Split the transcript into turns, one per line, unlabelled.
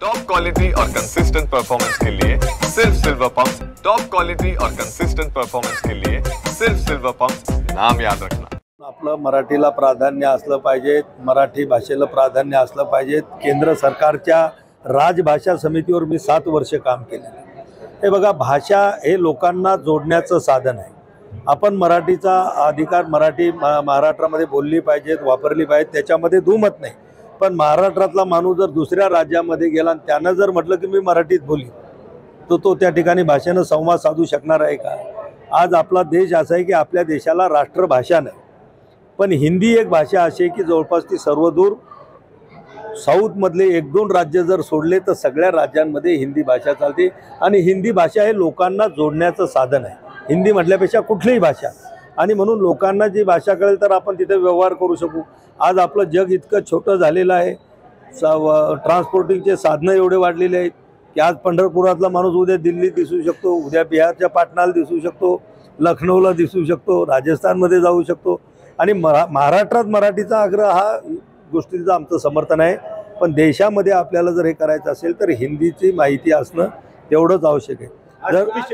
Top quality और consistent performance के लिए सिर्फ सिल्वर पंप्स। टॉप क्वालिटी और कंसिस्टेंट परफॉर्मेंस के लिए सिर्फ सिल्वर पंप्स, नाम याद रखना।
आपलं मराठीला प्राधान्य असलं पाहिजे, मराठी भाषेला प्राधान्य असलं पाहिजे। केंद्र सरकारच्या राजभाषा समितीवर मी 7 वर्ष काम केले। हे बघा, भाषा हे लोकांना जोडण्याचं साधन आहे। आपण मराठीचा अधिकार, मराठी महाराष्ट्रामध्ये बोलली पाहिजे, वापरली पाहिजे, त्याच्यामध्ये दुमत नाही। पण महाराष्ट्रातला माणूस जर दुसऱ्या राज्यामध्ये गेला आणि त्यानं जर म्हटलं की मी मराठीत बोली, तो त्या ठिकाणी भाषेनं संवाद साधू शकणार आहे का? आज आपला देश असा आहे की आपल्या देशाला राष्ट्रभाषा नाही, पण हिंदी एक भाषा अशी आहे की जवळपास ती सर्वदूर साऊथमधले 1-2 राज्य जर सोडले तर सगळ्या राज्यांमध्ये हिंदी भाषा चालते। आणि हिंदी भाषा हे लोकांना जोडण्याचं साधन आहे, हिंदी म्हटल्यापेक्षा कुठलीही भाषा। आणि म्हणून लोकांना जी भाषा कळेल तर आपण तिथे व्यवहार करू शकू। आज आपलं जग इतकं छोटं झालेलं आहे, ट्रान्सपोर्टिंगचे साधनं एवढे वाढलेले आहेत की आज पंढरपुरातला माणूस उद्या दिल्लीत दिसू शकतो, उद्या बिहारच्या पाटणाला दिसू शकतो, लखनौला दिसू शकतो, राजस्थानमध्ये जाऊ शकतो। आणि महाराष्ट्रात मराठीचा आग्रह हा गोष्टीचं आमचं समर्थन आहे। पण देशामध्ये आपल्याला जर हे करायचं असेल तर हिंदीची माहिती असणं तेवढंच आवश्यक आहे।